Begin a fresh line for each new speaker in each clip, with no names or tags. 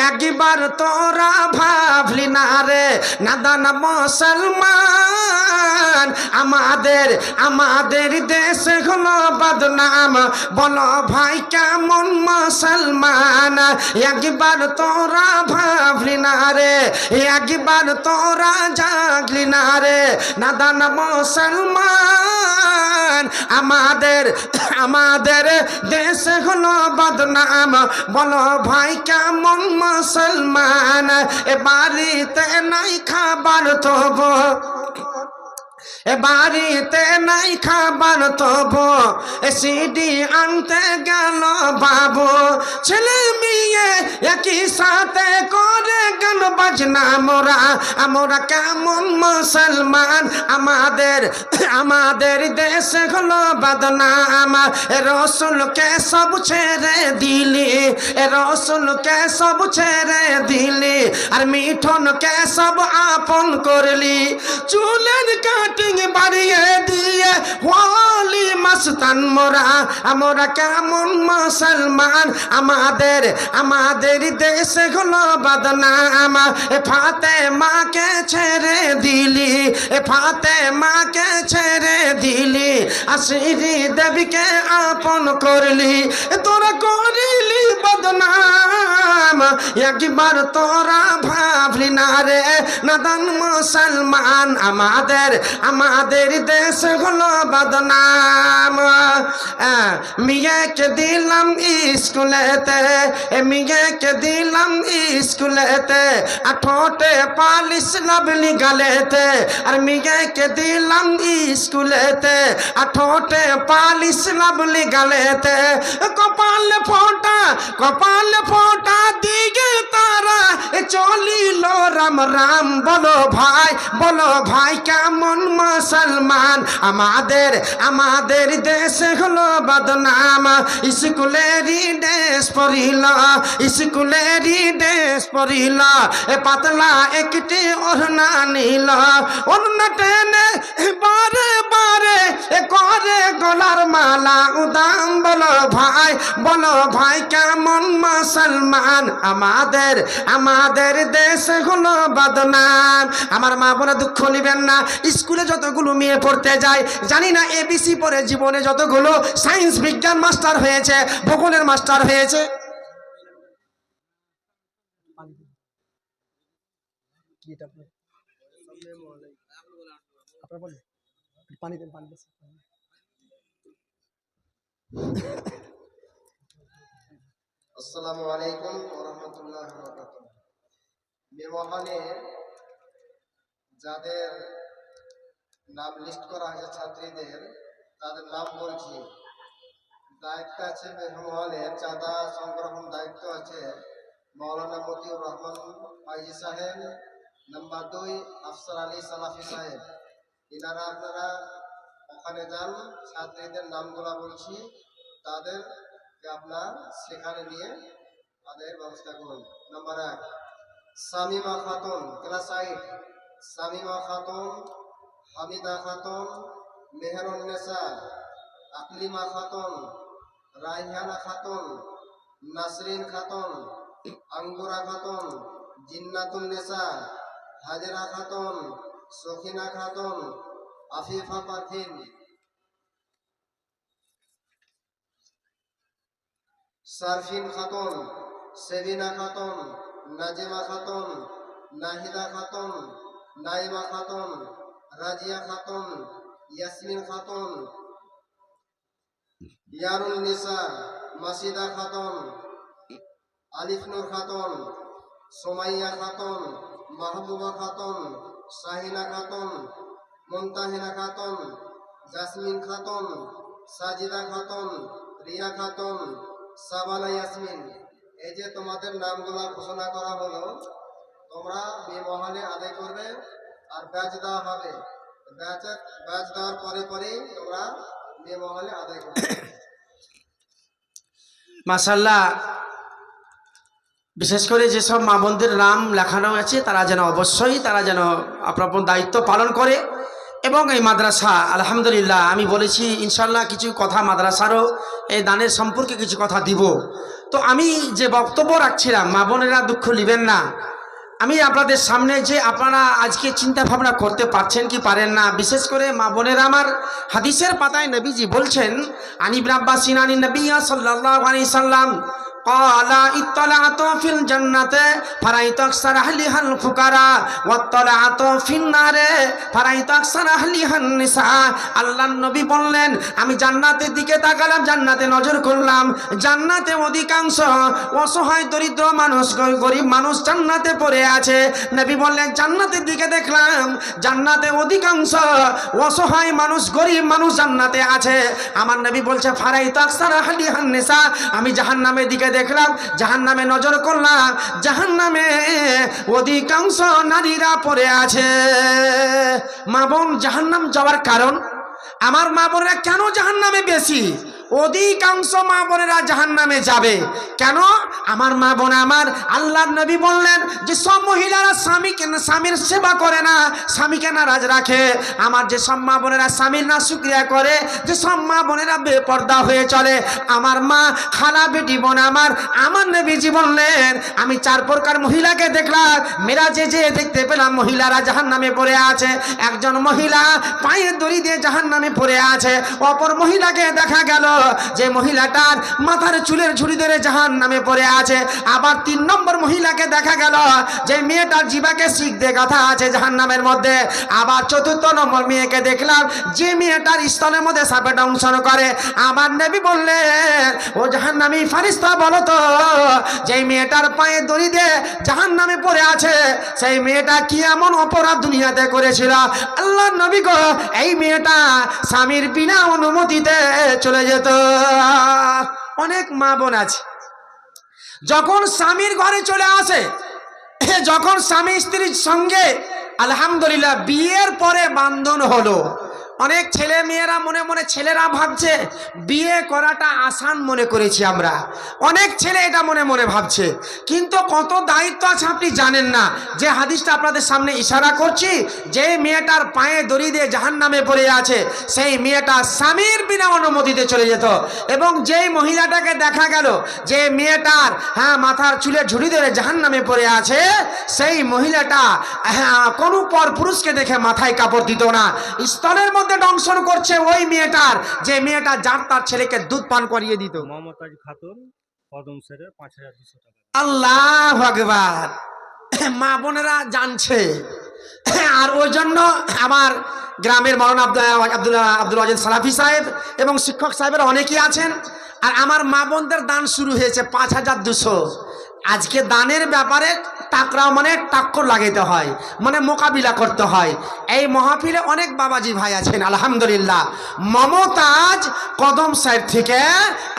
একবার তোরা ভাবলি না রে নাদান মুসলমান আমাদের দেশ হলো বদনাম বলো ভাই কেমন মুসলমান একবার তোরা ভাবলি না রে একবার তোরা জাগলি না রে নাদান মুসলমান আমাদের দেশ হলো বদনাম বলো ভাই কেমন মুসলমান এ বাড়িতে নাই খাবার তবু বাড়িতে নাই খাবার তবু সিডি আনতে গেল বাবু ছেলে মেয়ে একই সাথে করে গান বাজনা আমরা কেমন মুসলমান আমাদের দেশ হলো বদনাম রসুলকে সব ছেড়ে দিলি রসুলকে সব ছেড়ে দিলি আর মিঠনকে সব আপন করলি চুলের কাটিং বাড়িয়ে দিয়ে হোলি মস্তান আমরা কেমন মুসলমান আমাদের দেশ হলো বদনাম ফাতেমাকে ছেড়ে দিলি ফাতেমাকে ছেড়ে দিলি আশিরি দেবীকে আপন করলি তোরা করিলি বদনাম একবার তোরা ভাবলি না রে নাদান মুসলমান আমাদের দেশ হলো বদনাম মেয়েকে দিলাম স্কুলেতে মেয়েকে দিলাম স্কুলেতে ঠোঁটে পালিশ লাভলি গালেতে আর মেয়েকে দিলাম স্কুলেতে ঠোঁটে পালিশ লাভলি গালেতে কপাল ফোটা দিকে তারা চলিল রাম রাম বলো ভাই কেমন মুসলমান আমাদের দেশ হলো বদনাম স্কুলেরই ড্রেস পরিল পাতলা একটি ওড়না নিল ওড়না টেনে বারে করে গলার মালা উদাম বলো ভাই কেমন মুসলমান আমাদের দেশ হলো বদনাম আমার মা বোনা দুঃখ নিবেন না স্কুলে যতগুলো মেয়ে পড়তে যায় জানি না এবিসি পরে জীবনে যতগুলো সায়েন্স বিজ্ঞান মাস্টার হয়েছে ভূগোলের মাস্টার হয়েছে
আসসালামু আলাইকুম ওয়া রাহমাতুল্লাহি ওয়া বারাকাতুহু মেমোহানে যাদের নাম লিস্ট করা হয়েছে ছাত্রীদের তাদের নাম বলছি দায়িত্ব আছে মেমোহানের চাঁদা সংগ্রহণ দায়িত্ব আছে মৌলানা মতিউর রহমান ফাইজি সাহেব নাম্বার 2 আফসার আলী সালাফি সাহেব এনারা আপনারা ওখানে যান ছাত্রীদের নামগুলা বলছি তাদেরকে আপনার সেখানে নিয়ে তাদের ব্যবস্থা করুন নাম্বার 1 সামিমা খাতুন ক্লাস 8 সামিমা খাতুন হামিদা খাতুন মেহরুন্নেসা আকলিমা খাতুন রাইহানা খাতুন নাসরিন খাতুন আঙ্গুরা খাতুন জিন্নাতুন্নেসা হাজরা খাতুন সখিনা খাতুন আফিফা পারভিন সারফিন খাতুন সেবিনা খাতুন নাজিমা খাতুন নাহিদা খাতুন নাইমা খাতুন রাজিয়া খাতুন ইয়াসমিন খাতুন ইয়ারুল নিসা মাসিদা খাতুন আলিফ নূর খাতুন সুমাইয়া খাতুন মাহবুবা খাতুন শাহিনা খাতুন মুনতাহিনা খাতুন জাসমিন খাতুন সাজিদা খাতুন রিয়া খাতুন সাবানা ইয়াসমিন এই যে তোমাদের নামগুলা ঘোষণা করা হলো তোমরা মেমোহানে আদায় করবে আর ব্যাচ দেওয়া হবে ব্যাচ দেওয়ার পরে তোমরা মেমোহানে আদায় করবে
মাশাআল্লাহ বিশেষ করে যেসব মা বোনদের নাম লেখানো আছে তারা যেন অবশ্যই আপনার দায়িত্ব পালন করে এবং এই মাদ্রাসা আলহামদুলিল্লাহ আমি বলেছি ইনশাল্লাহ কিছু কথা মাদ্রাসারও এই দানের সম্পর্কে কিছু কথা দিব তো আমি যে বক্তব্য রাখছিলাম, মা বোনেরা দুঃখ নেবেন না, আমি আপনাদের সামনে যে আপনারা আজকে চিন্তা ভাবনা করতে পারছেন কি পারেন না, বিশেষ করে মা বোনেরা আমার, হাদিসের পাতায় নবীজি বলছেন, আনি ইবনে আব্বাসিন আনি নবী সাল্লাল্লাহু আলাইহি সাল্লাম قال اطلعت في الجنة فرأيت أكثر أهلها الفقراء واطلعت في النار فرأيت أكثر أهلها النساء। আল্লাহর নবী বললেন, আমি জান্নাতের দিকে তাকালাম, জান্নাতে নজর করলাম, জান্নাতে অধিকাংশ অসহায় দরিদ্র মানুষ, গরিব মানুষ জান্নাতে পড়ে আছে। নবী বললেন, জান্নাতের দিকে দেখলাম, জান্নাতে অধিকাংশ অসহায় মানুষ, গরিব মানুষ জান্নাতে আছে। আমার নবী বলছে, ফারাইত আকসার আহলিহান নিসা, আমি জাহান্নামের দিকে দেখলাম, জাহান্নামে নজর করলাম, জাহান্নামে অধিকাংশ নারীরা পড়ে আছে। মা বোন, জাহান্নাম যাওয়ার কারণ, আমার মা বোনেরা কেন জাহান্নামে বেশি, অধিকাংশ মা বোনেরা জাহান্নামে যাবে কেন? আমার মা বোন আমার, আল্লাহর নবী বললেন যে সব মহিলারা স্বামীর সেবা করে না, স্বামীকে নারাজ রাখে। আমার যে সব মা বোনেরা স্বামীর না শুকরিয়া করে, যে সব মা বোনেরা বেপর্দা হয়ে চলে, আমার মা, খালা, বেটি বোন আমার নবীজি বললেন, আমি 4 প্রকার মহিলাকে দেখলাম, মেরাজে যে দেখতে পেলাম মহিলারা জাহান্নামে পড়ে আছে। একজন মহিলা পায়ের দড়ি দিয়ে জাহান্নামে পড়ে আছে। অপর মহিলাকে দেখা গেল যে মহিলাটার মাথার চুলের ঝুড়ি ধরে জাহান্নামে পড়ে আছে। আবার 3 নম্বর মহিলাকে দেখা গেল যে মেয়েটার জিভাকে শিক দিয়ে গাঁথা আছে জাহান্নামের মধ্যে। আবার 4র্থ নম্বর মেয়েকে দেখলাম যে মেয়েটার স্তনের মধ্যে সাপে দংশন করে। আমার নবী বললেন, ও জাহান্নামী ফারিস্তা, বলো তো, যে মেয়েটার পায়ে দড়ি দিয়ে জাহান্নামে পড়ে আছে, সেই মেয়েটা কি এমন অপরাধ দুনিয়াতে করেছিল? আল্লাহর নবী গো, এই মেয়েটা স্বামীর বিনা অনুমতিতে চলে যেত। অনেক মা বোন আছে, যখন স্বামীর ঘরে চলে আসে, যখন স্বামী স্ত্রীর সঙ্গে আলহামদুলিল্লাহ বিয়ের পরে বান্ধন হলো, অনেক ছেলে মেয়েরা মনে মনে, ছেলেরা ভাবছে বিয়ে করাটা আসান মনে করেছি আমরা, অনেক ছেলে এটা মনে মনে ভাবছে, কিন্তু কত দায়িত্ব আছে আপনি জানেন না। যে হাদিসটা আপনাদের সামনে ইশারা করছি, যে মেয়েটার পায়ে দড়ি দিয়ে জাহান্নামে পড়ে আছে, সেই মেয়েটা স্বামীর বিনা অনুমতিতে চলে যেত। এবং যেই মহিলাটাকে দেখা গেল যে মেয়েটার মাথার চুলে ঝুড়ি ধরে জাহান্নামে পড়ে আছে, সেই মহিলাটা কোনো পর পুরুষকে দেখে মাথায় কাপড় দিত না, স্তনের মধ্যে দংশন করছে ওই মেয়েটার, যে মেয়েটা যার তার ছেলেকে দুধ পান করিয়ে দিত।
মমতাজ খাতুন, কদম সেরে 5200 টাকা।
আল্লাহু আকবার। মা বোনেরা জানছে, আর ওই জন্য আমার গ্রামের মৌলানা আব্দুল ওয়াজেদ সালাফি সাহেব এবং শিক্ষক সাহেবের অনেকেই আছেন, আর আমার মা বোনদের দান শুরু হয়েছে 5200। আজকে দানের ব্যাপারে টাকরা মানে টাক্কর লাগাইতে হয়, মানে মোকাবিলা করতে হয়। এই মাহফিলে অনেক বাবাজি ভাই আছেন আলহামদুলিল্লাহ। মমতাজ কদম সাহেব থেকে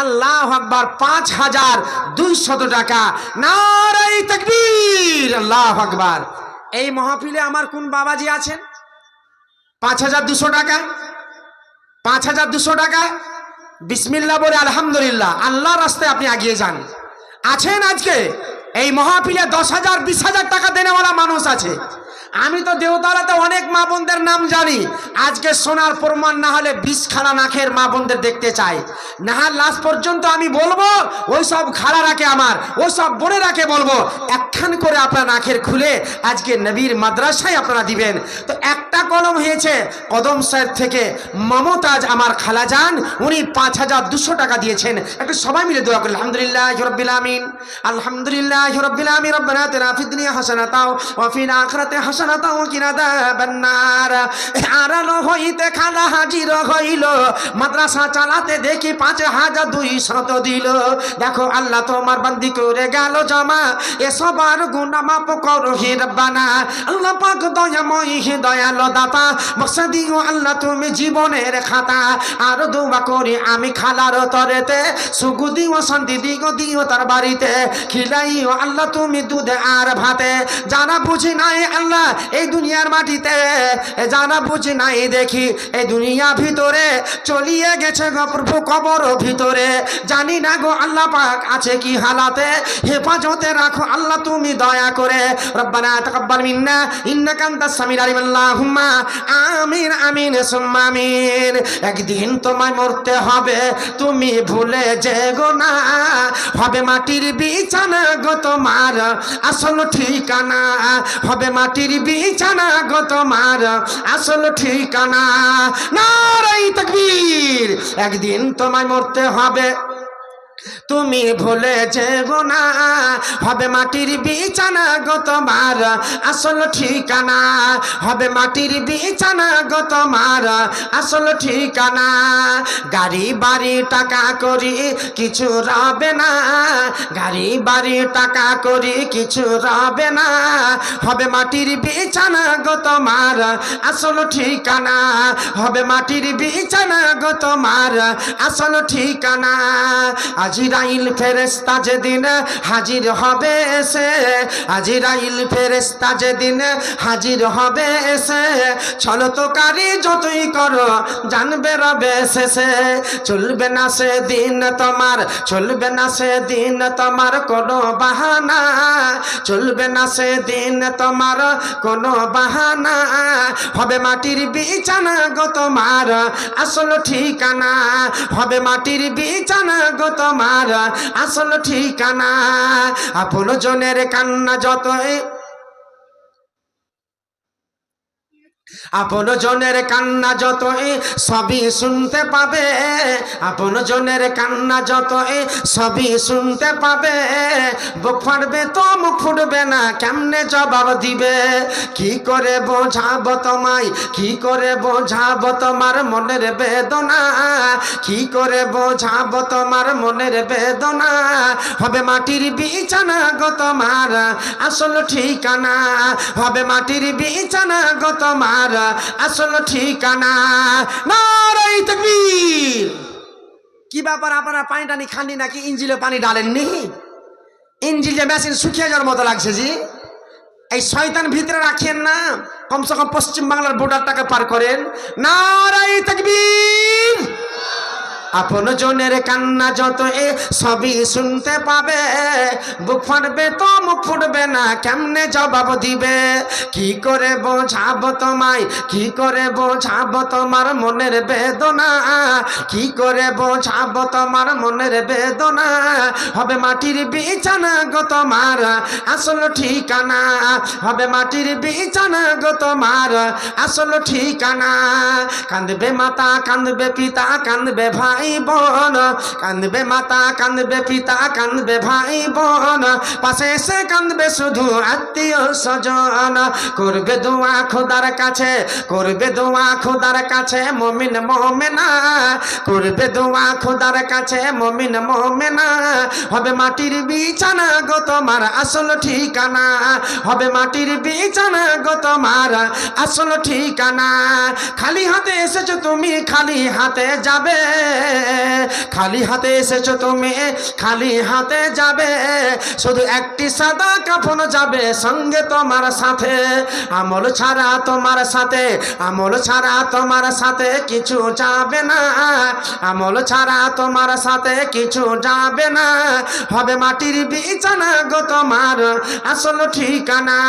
আল্লাহু আকবার 5200 টাকা, নারায়ে তাকবীর, আল্লাহু আকবার। এই মাহফিলে আমার কোন বাবাজি আছেন 5200 টাকা, 5200 টাকা বিসমিল্লাহ বলে আলহামদুলিল্লাহ, আল্লাহর রাস্তায় আপনি এগিয়ে যান। আছেন আজকে এই মাহফিলে 10,000 20,000 টাকা দেনেওয়ালা মানুষ আছে। আমি তো দেওতারাতে অনেক মা বোনদের নাম জানি, আজকে সোনার প্রমাণ না হলে 20 খানা নাখের মা বোনদের দেখতে চাই। না লাস্ট পর্যন্ত আমি বলবো, ওই সব খালারাকে, আমার ওই সব বোনেরাকে বলবো, একখান করে আপনার নাখের খুলে আজকে নবীর মাদ্রাসায় আপনারা দিবেন। তো একটা কলম হয়েছে কদম সাহেব থেকে মমতাজ আমার খালাজান, উনি 5200 টাকা দিয়েছেন। একটু সবাই মিলে দোয়া করি, আলহামদুলিল্লাহি রাব্বিল আলামিন, আলহামদুলিল্লাহি রাব্বিল আলামিন, রব্বানা আতিনা ফিদ দুনিয়া হাসানাতাও ওয়া ফিল আখিরাতি হাসানাতাও ওয়া কিনা আযাবান নার। আরালো হইতে খালা হাজির হইল, মাদ্রাসা চালাতে দেখি 5200 দিল। দেখো আল্লাহ তোমার বান্দি করে গেল জমা, এ সবার গুনাহ মাফ করো হে রব্বানা। আল্লাহ পাক দয়াময় হে দয়ালো দাতা, মকসদিও আল্লাহ তুমি জীবনের খাতা। আর দোয়া করি আমি খালার তরেতে, সুখ দিও শান্তি দিও তার বাড়িতে, খিলাইও আল্লাহ তুমি দুধে আর ভাতে। যারা বুঝি নাই আল্লাহ এই দুনিয়ার মাটিতে জানা বুঝি নাই দেখি এই দুনিয়া ভিতরে চলিয়ে গেছে গো প্রভু কবর ভিতরে জানি না গো আল্লাহ পাক আছে কি হালাতে হেফাজতে রাখো আল্লাহ তুমি দয়া করে রব্বানা তাকাব্বাল মিন্না ইন্নাকা আনতাস সামিউল আলিম আল্লাহুম্মা আমিন আমিন সুম্মা আমিন একদিন তোমায় মরতে হবে তুমি ভুলে যেগো না হবে মাটির বিছানা গো তোমার আসল ঠিকানা হবে মাটির বিছানা গো তোমার আসল ঠিকানা নারায়ে তাকবীর একদিন তোমায় মরতে হবে তুমি ভুলে যেগো না হবে মাটির বিছানা গো তোমার আসল ঠিকানা হবে মাটির বিছানা গো তোমার আসল ঠিকানা গাড়ি বাড়ি টাকা করি কিছু রবে না গাড়ি বাড়ি টাকা করি কিছু রবে না হবে মাটির বিছানা গো তোমার আসল ঠিকানা হবে মাটির বিছানা গো তোমার আসল ঠিকানা আজরাইল ফেরেশতা যেদিন হাজির হবে এসে আজরাইল ফেরেশতা যেদিন হাজির হবে এসে ছলতকারী যতই করো জানবে রবে শেষে চলবে না সে দিন তোমার চলবে না সে দিন তোমার কোনো বাহানা চলবে না সে দিন তোমার কোনো বাহানা হবে মাটির বিছানা গো তোমার আসল ঠিকানা হবে মাটির বিছানা গো তোমার আসল ঠিকানা আপন জনের কান্না যতই আপন জনের কান্না যতই সবই শুনতে পাবে আপন জনের কান্না যতই সবই শুনতে পাবে বুক ফাটবে তো মুখ ফুটবে না কেমনে জবাব দিবে কি করে বোঝাবো তোমায় কি করে বোঝাবো তোমার মনের বেদনা কি করে বোঝাবো তোমার মনের বেদনা হবে মাটির বিছানা গো তোমার আসল ঠিকানা হবে মাটির বিছানা গো তোমার আসল ঠিকানা নারায়ে তাকবীর কি ব্যাপার আপনারা পানি টানি খাননি নাকি ইঞ্জিলে পানি ডালেননি ইঞ্জিলে মেশিন শুকিয়ে যাওয়ার মতো লাগছে জি এই শয়তান ভিতরে রাখেন না কমসে কম পশ্চিম বাংলার বর্ডারটাকে পার করেন নারায়ে তাকবীর আপন জনের কান্না যত সবই শুনতে পাবে বুক ফাটবে তো মুখ ফুটবে না কেমনে জবাব দিবে কি করে বোঝাবো তোমায় কি করে বোঝাবো তোমার মনের বেদনা কি করে বোঝাবো তোমার মনের বেদনা হবে মাটির বিছানা গো তোমার আসল ঠিকানা হবে মাটির বিছানা গো তোমার আসল ঠিকানা কাঁদবে মাতা কাঁদবে পিতা কাঁদবে ভাই বোন কাঁদবে মাতা কাঁদবে পিতা কাঁদবে ভাই বোন পাশে এসে কাঁদবে শুধু আত্মীয় স্বজন করবে দোয়া খোদার কাছে করবে দোয়া খোদার কাছে মুমিন মুমিনা করবে দোয়া খোদার কাছে মুমিন মুমিনা হবে মাটির বিছানা গো তোমার আসল ঠিকানা হবে মাটির বিছানা গো তোমার আসল ঠিকানা খালি হাতে এসেছো তুমি খালি হাতে যাবে খালি হাতে এসেছো তুমি খালি হাতে যাবে শুধু একটি সাদা কাফন যাবে সঙ্গে তোমার সাথে আমল ছাড়া তোমার সাথে আমল ছাড়া তোমার সাথে কিছু যাবে না আমল ছাড়া তোমার সাথে কিছু যাবে না হবে মাটির বিছানা গো তোমার আসল ঠিকানা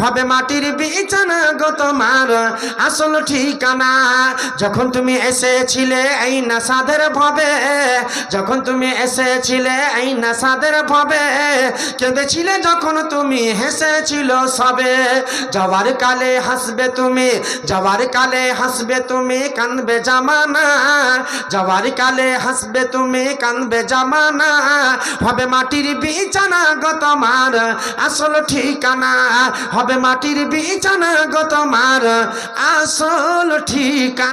হবে মাটির বিছানা গো তোমার আসল ঠিকানা যখন তুমি এসেছিলে এই নাসাদের ভবে যখন তুমি এসেছিলে এই নাসাদের ভবে কেঁদেছিলে যখন তুমি হেসেছিল সবে যাওয়ার কালে হাসবে তুমি যাওয়ার কালে হাসবে তুমি কাঁদবে জামানা যাওয়ার কালে হাসবে তুমি কাঁদবে জামানা হবে মাটির বিছানা গো তোমার আসল ঠিকানা হবে মাটির বিছানা গো তোমার আসল ঠিকানা।